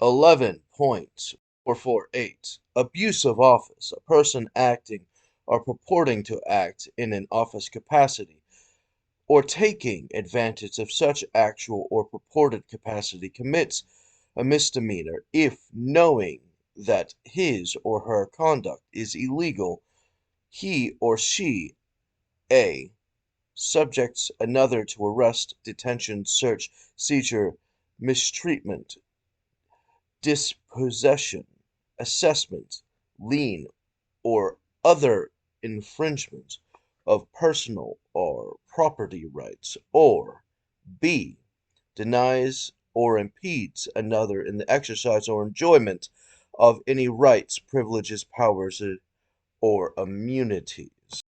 11.448. Abuse of office. A person acting or purporting to act in an office capacity or taking advantage of such actual or purported capacity commits a misdemeanor if, knowing that his or her conduct is illegal, he or she a. subjects another to arrest, detention, search, seizure, mistreatment, dispossession, assessment, lien, or other infringement of personal or property rights, or b. denies or impedes another in the exercise or enjoyment of any rights, privileges, powers, or immunities.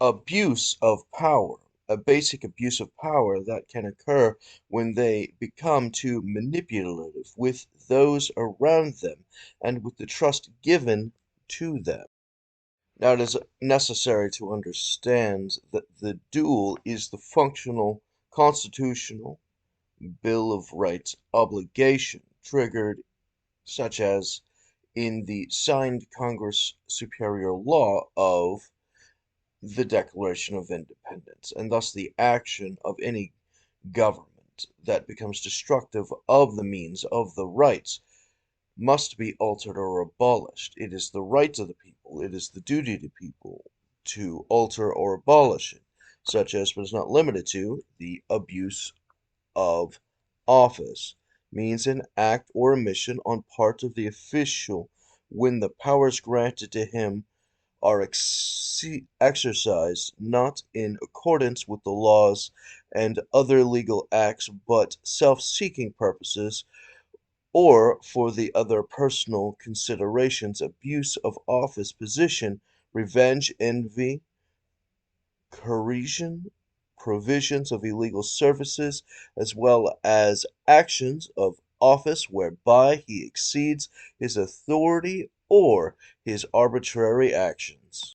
Abuse of power. A basic abuse of power that can occur when they become too manipulative with those around them and with the trust given to them. Now, it is necessary to understand that the duel is the functional, constitutional, Bill of Rights obligation triggered, such as in the signed Congress superior law of the Declaration of Independence, and thus the action of any government that becomes destructive of the means of the rights must be altered or abolished. It is the right of the people, it is the duty of the people to alter or abolish it, such as, but is not limited to, the abuse of office, means an act or omission on part of the official when the powers granted to him are exercised not in accordance with the laws and other legal acts, but self-seeking purposes, or for the other personal considerations, abuse of office, position, revenge, envy, coercion, provisions of illegal services, as well as actions of office whereby he exceeds his authority or his arbitrary actions.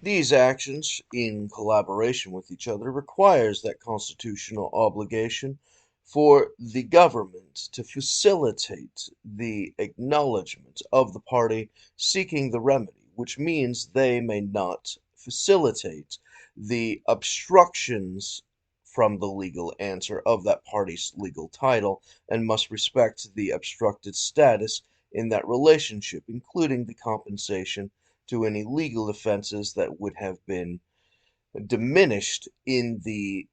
These actions, in collaboration with each other, requires that constitutional obligation for the government to facilitate the acknowledgement of the party seeking the remedy, which means they may not facilitate the obstructions from the legal answer of that party's legal title and must respect the obstructed status in that relationship, including the compensation to any legal offenses that would have been diminished in the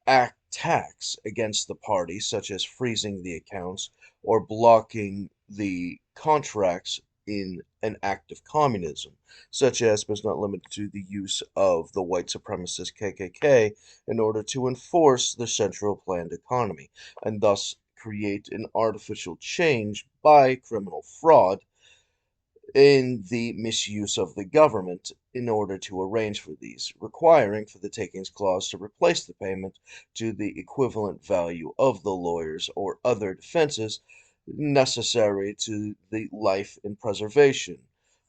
act tax against the party, such as freezing the accounts or blocking the contracts in an act of communism, such as, but is not limited to, the use of the white supremacist KKK in order to enforce the central planned economy, and thus create an artificial change by criminal fraud in the misuse of the government in order to arrange for these, requiring for the takings clause to replace the payment to the equivalent value of the lawyers or other defenses necessary to the life and preservation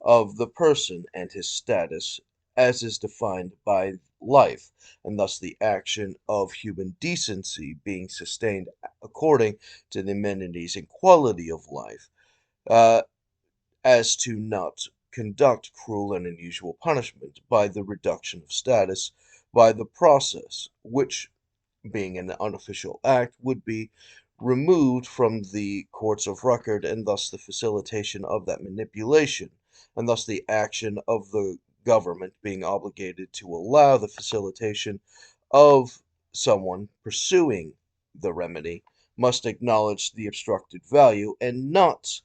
of the person and his status as is defined by life, and thus the action of human decency being sustained according to the amenities and quality of life. Uh, as to not conduct cruel and unusual punishment by the reduction of status by the process, which, being an unofficial act, would be removed from the courts of record, and thus the facilitation of that manipulation, and thus the action of the government being obligated to allow the facilitation of someone pursuing the remedy must acknowledge the obstructed value and not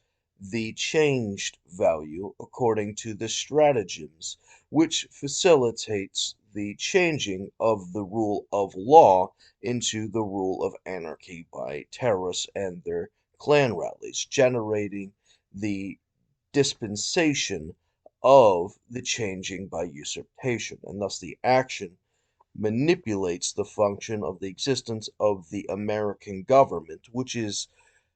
the changed value according to the stratagems which facilitates the changing of the rule of law into the rule of anarchy by terrorists and their clan rallies, generating the dispensation of the changing by usurpation, and thus the action manipulates the function of the existence of the American government, which is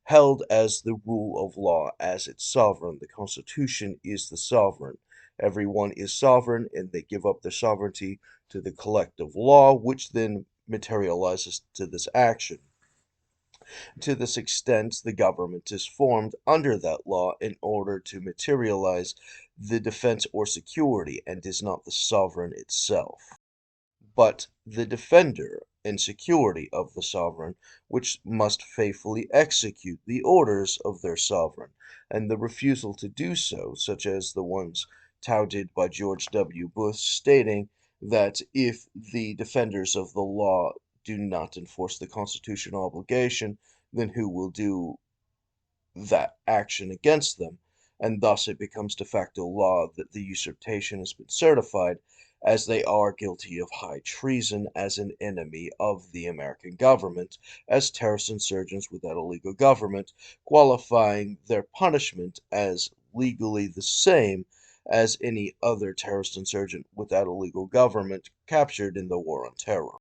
held as the rule of law as its sovereign. The Constitution is the sovereign. Everyone is sovereign, and they give up their sovereignty to the collective law, which then materializes to this action. To this extent, the government is formed under that law in order to materialize the defense or security, and is not the sovereign itself, but the defender and security of the sovereign, which must faithfully execute the orders of their sovereign, and the refusal to do so, such as the ones touted by George W. Bush, stating that if the defenders of the law do not enforce the constitutional obligation, then who will do that action against them? And thus it becomes de facto law that the usurpation has been certified, as they are guilty of high treason as an enemy of the American government, as terrorist insurgents without a legal government, qualifying their punishment as legally the same as any other terrorist insurgent without a legal government captured in the War on Terror,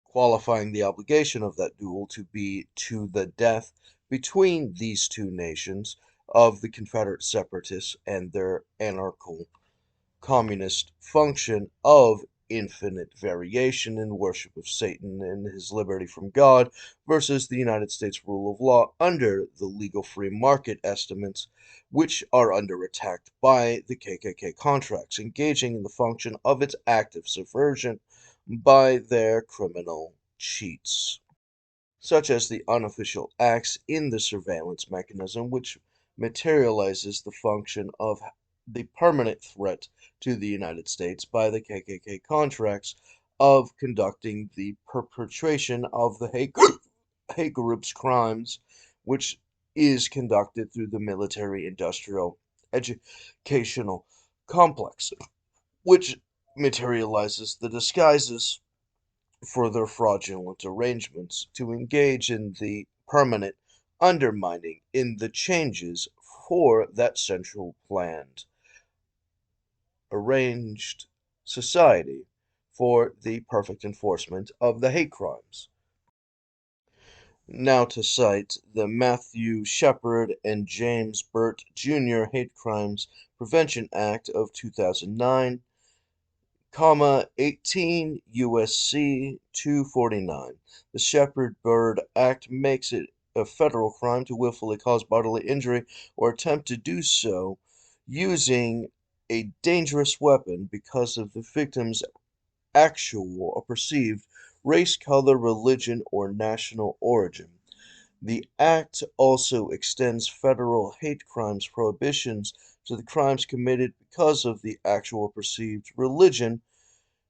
qualifying the obligation of that duel to be to the death between these two nations of the Confederate Separatists and their anarchical communist function of infinite variation in worship of Satan and his liberty from God versus the United States rule of law under the legal free market estimates, which are under attack by the KKK contracts, engaging in the function of its active subversion by their criminal cheats, such as the unofficial acts in the surveillance mechanism, which materializes the function of the permanent threat to the United States by the KKK contracts of conducting the perpetration of the hate group's crimes, which is conducted through the military industrial educational complex, which materializes the disguises for their fraudulent arrangements to engage in the permanent undermining in the changes for that central planned arranged society for the perfect enforcement of the hate crimes. Now to cite the Matthew Shepard and James Burt Jr. Hate Crimes Prevention Act of 2009, 18 U.S.C. 249. The Shepard-Byrd Act makes it a federal crime to willfully cause bodily injury or attempt to do so using a dangerous weapon because of the victim's actual or perceived race, color, religion, or national origin. The Act also extends federal hate crimes prohibitions to the crimes committed because of the actual or perceived religion,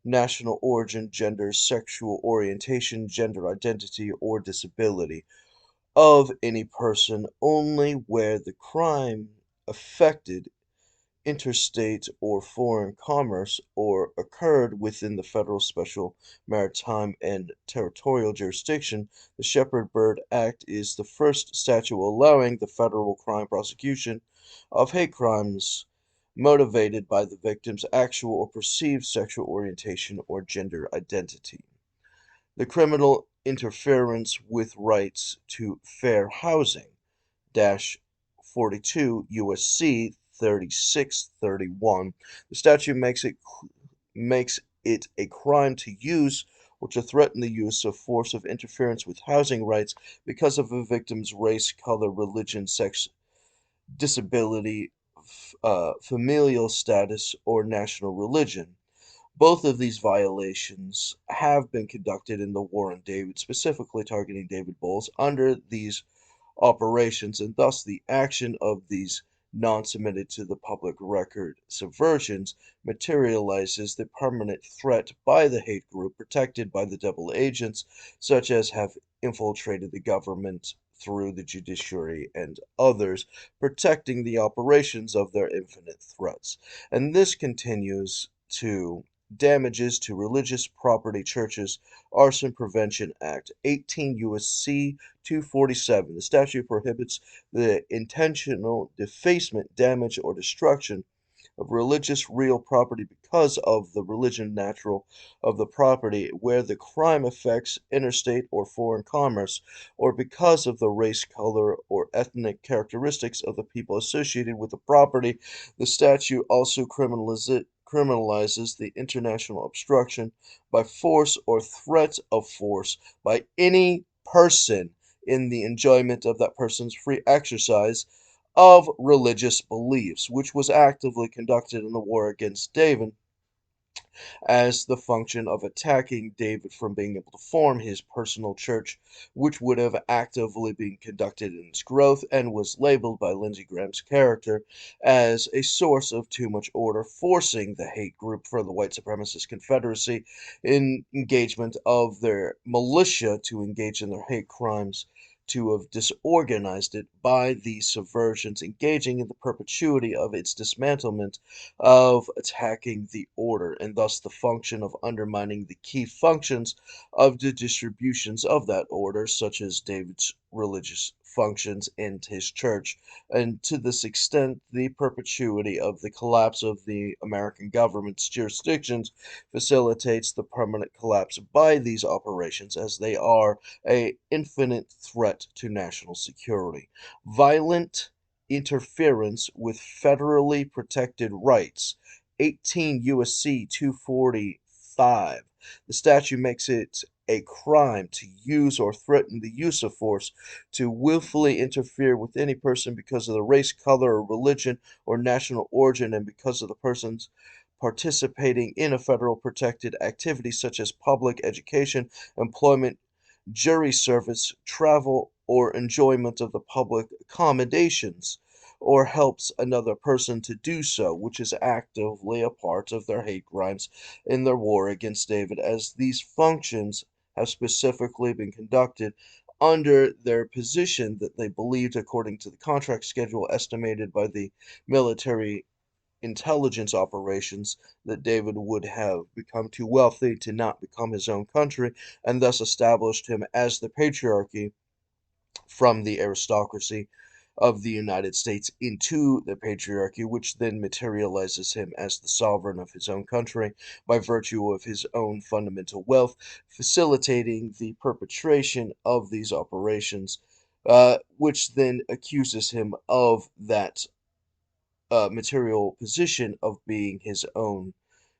national origin, gender, sexual orientation, gender identity, or disability of any person only where the crime affected interstate or foreign commerce or occurred within the federal special maritime and territorial jurisdiction. The Shepard-Byrd Act is the first statute allowing the federal crime prosecution of hate crimes motivated by the victim's actual or perceived sexual orientation or gender identity. The criminal interference with rights to fair housing, 42 U.S.C. 3631. The statute makes it a crime to use or to threaten the use of force of interference with housing rights because of a victim's race, color, religion, sex, disability, familial status, or national religion. Both of these violations have been conducted in the War on David, specifically targeting David Bowles under these operations, and thus the action of these non-submitted to the public record subversions materializes the permanent threat by the hate group protected by the double agents, such as have infiltrated the government through the judiciary and others, protecting the operations of their infinite threats. And this continues to damages to religious property, churches, Arson Prevention Act, 18 U.S.C. 247. The statute prohibits the intentional defacement, damage, or destruction of religious real property because of the religion natural of the property where the crime affects interstate or foreign commerce, or because of the race, color, or ethnic characteristics of the people associated with the property. The statute also criminalizes the international obstruction by force or threat of force by any person in the enjoyment of that person's free exercise of religious beliefs, which was actively conducted in the war against David as the function of attacking David from being able to form his personal church, which would have actively been conducted in its growth and was labeled by Lindsey Graham's character as a source of too much order, forcing the hate group for the White Supremacist Confederacy in engagement of their militia to engage in their hate crimes to have disorganized it by these subversions, engaging in the perpetuity of its dismantlement of attacking the order, and thus the function of undermining the key functions of the distributions of that order, such as David's religious functions and his church. And to this extent, the perpetuity of the collapse of the American government's jurisdictions facilitates the permanent collapse by these operations, as they are an infinite threat to national security. Violent interference with federally protected rights. 18 U.S.C. 245. The statute makes it a crime to use or threaten the use of force to willfully interfere with any person because of the race, color, or religion or national origin, and because of the person's participating in a federal protected activity such as public education, employment, jury service, travel, or enjoyment of the public accommodations, or helps another person to do so, which is actively a part of their hate crimes in their war against David, as these functions have specifically been conducted under their position that they believed, according to the contract schedule estimated by the military intelligence operations, that David would have become too wealthy to not become his own country, and thus established him as the patriarchy from the aristocracy of the United States into the patriarchy, which then materializes him as the sovereign of his own country by virtue of his own fundamental wealth, facilitating the perpetration of these operations, which then accuses him of that material position of being his own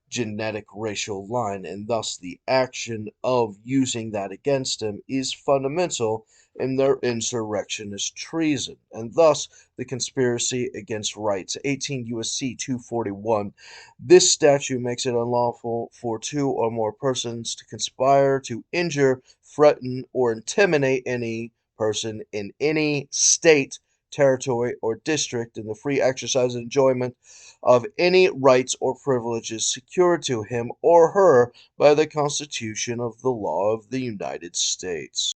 genetic racial line, and thus the action of using that against him is fundamental in their insurrectionist treason, and thus the conspiracy against rights. 18 U.S.C. 241. This statute makes it unlawful for two or more persons to conspire to injure, threaten, or intimidate any person in any state, territory, or district in the free exercise and enjoyment of any rights or privileges secured to him or her by the Constitution of the law of the United States.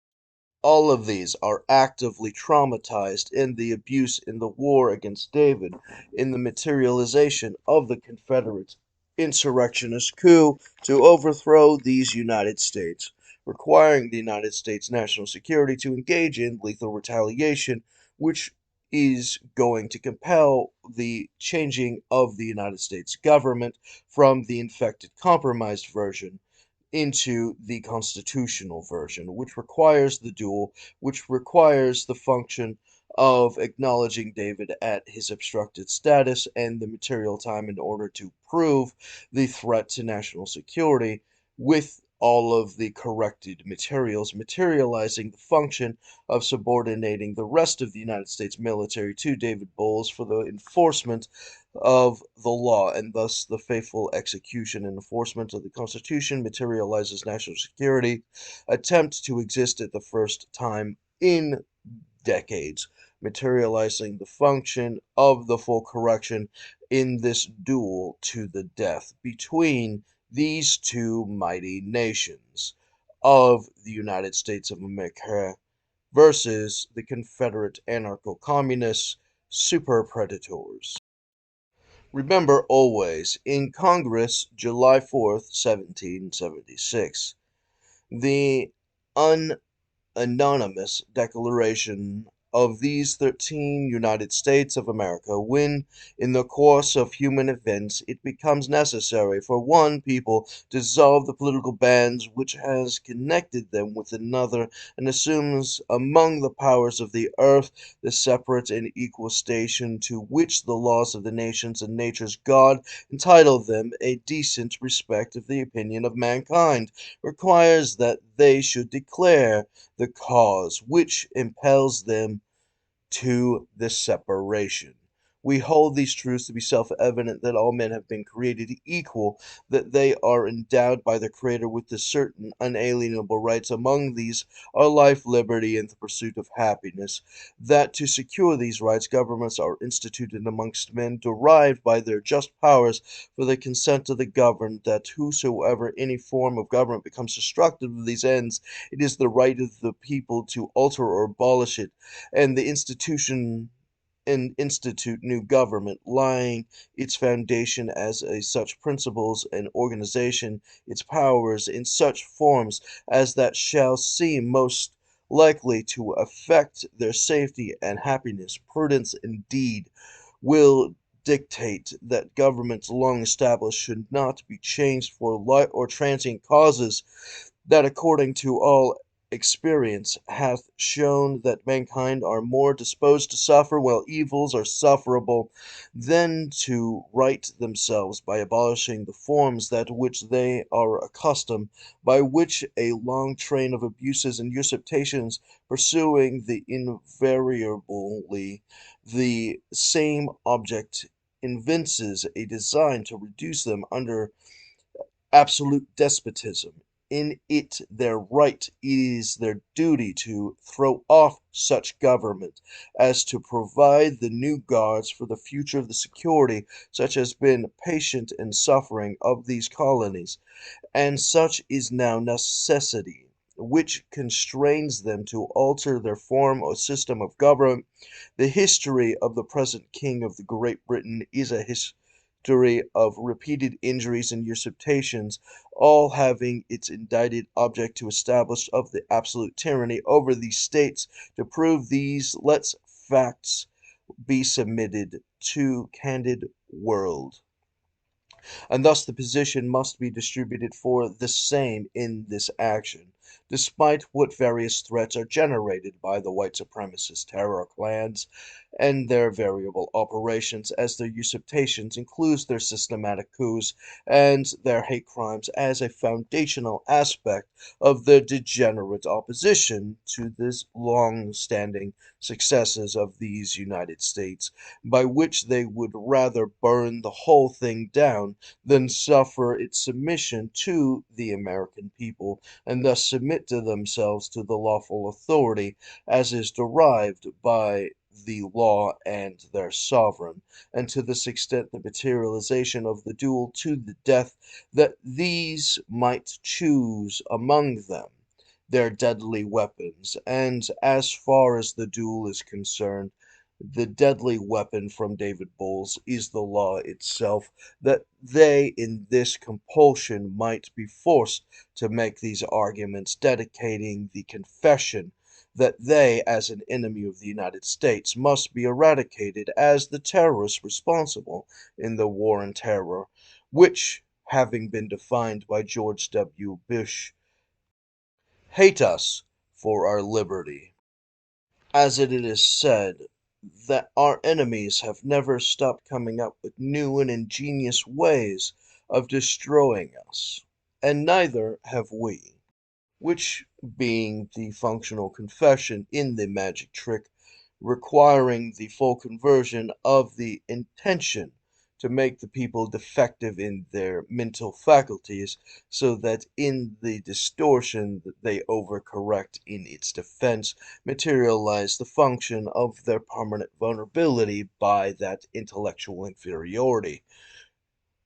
All of these are actively traumatized in the abuse in the war against David, in the materialization of the Confederates' insurrectionist coup to overthrow these United States, requiring the United States national security to engage in lethal retaliation, which is going to compel the changing of the United States government from the infected, compromised version into the constitutional version, which requires the duel, which requires the function of acknowledging David at his obstructed status and the material time in order to prove the threat to national security with all of the corrected materials, materializing the function of subordinating the rest of the United States military to David Bowles for the enforcement of the law, and thus the faithful execution and enforcement of the Constitution materializes national security attempt to exist at the first time in decades, materializing the function of the full correction in this duel to the death between these two mighty nations of the United States of America versus the Confederate anarcho-communists, super predators. Remember always, in Congress, July 4th, 1776, the anonymous declaration of these 13 United States of America, when, in the course of human events, it becomes necessary for one people to dissolve the political bands which has connected them with another, and assumes among the powers of the earth the separate and equal station to which the laws of the nations and nature's God entitle them, a decent respect of the opinion of mankind requires that they should declare the cause which impels them to the separation. We hold these truths to be self-evident, that all men have been created equal, that they are endowed by their Creator with the certain unalienable rights. Among these are life, liberty, and the pursuit of happiness. That to secure these rights, governments are instituted amongst men, derived by their just powers for the consent of the governed, that whosoever any form of government becomes destructive of these ends, it is the right of the people to alter or abolish it, and the institution and institute new government, laying its foundation as such principles and organization its powers in such forms as that shall seem most likely to affect their safety and happiness. Prudence indeed will dictate that governments long established should not be changed for light or transient causes, that according to all experience hath shown that mankind are more disposed to suffer while evils are sufferable, than to right themselves by abolishing the forms that which they are accustomed, by which a long train of abuses and usurpations, pursuing the invariably the same object, evinces a design to reduce them under absolute despotism. In it their right is their duty to throw off such government as to provide the new guards for the future of the security such has been patient and suffering of these colonies, and such is now necessity, which constrains them to alter their form or system of government. The history of the present King of the Great Britain is a history of repeated injuries and usurpations, all having its indicted object to establish of the absolute tyranny over these states. To prove these, let facts be submitted to candid world, and thus the position must be distributed for the same in this action, despite what various threats are generated by the white supremacist terror clans and their variable operations, as their usurpations includes their systematic coups and their hate crimes as a foundational aspect of their degenerate opposition to the long-standing successes of these United States, by which they would rather burn the whole thing down than suffer its submission to the American people, and thus submit to themselves to the lawful authority as is derived by the law and their sovereign, and to this extent the materialization of the duel to the death, that these might choose among them their deadly weapons, and as far as the duel is concerned, the deadly weapon from David Bowles is the law itself, that they in this compulsion might be forced to make these arguments, dedicating the confession that they, as an enemy of the United States, must be eradicated as the terrorists responsible in the war on terror, which, having been defined by George W. Bush, hate us for our liberty. As it is said, that our enemies have never stopped coming up with new and ingenious ways of destroying us, and neither have we. Which being the functional confession in the magic trick, requiring the full conversion of the intention to make the people defective in their mental faculties, so that in the distortion that they overcorrect in its defense, materialize the function of their permanent vulnerability by that intellectual inferiority.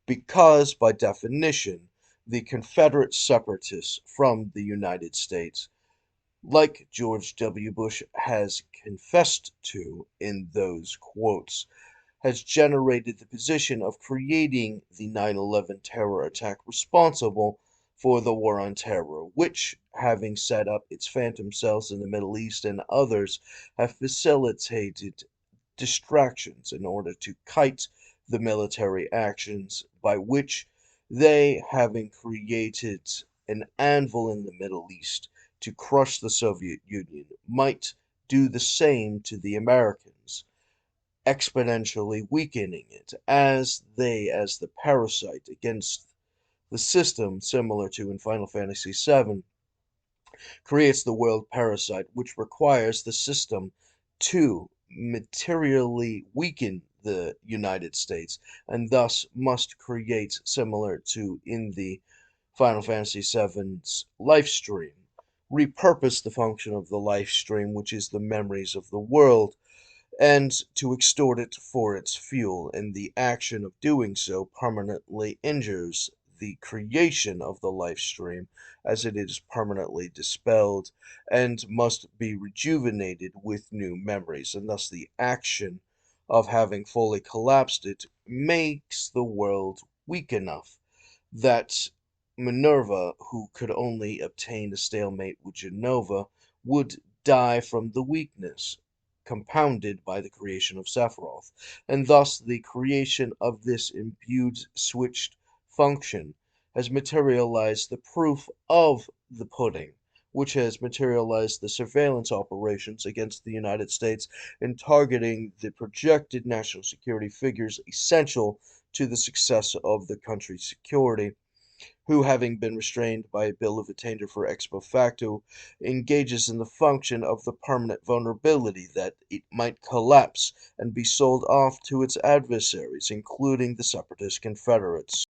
Because, by definition, the Confederate Separatists from the United States, like George W. Bush has confessed to in those quotes, has generated the position of creating the 9/11 terror attack responsible for the war on terror, which, having set up its phantom cells in the Middle East and others, have facilitated distractions in order to kite the military actions, by which they, having created an anvil in the Middle East to crush the Soviet Union, might do the same to the Americans, exponentially weakening it as the parasite against the system, similar to in Final Fantasy VII, creates the world parasite, which requires the system to materially weaken the United States, and thus must create, similar to in the Final Fantasy VII's life stream, repurpose the function of the life stream, which is the memories of the world, and to extort it for its fuel, and the action of doing so permanently injures the creation of the life stream, as it is permanently dispelled and must be rejuvenated with new memories, and thus the action of having fully collapsed it makes the world weak enough that Minerva, who could only obtain a stalemate with Genova, would die from the weakness, compounded by the creation of Sephiroth, and thus the creation of this imbued switched function has materialized the proof of the pudding, which has materialized the surveillance operations against the United States in targeting the projected national security figures essential to the success of the country's security, who, having been restrained by a bill of attainder for Expo Facto, engages in the function of the permanent vulnerability that it might collapse and be sold off to its adversaries, including the Separatist Confederates.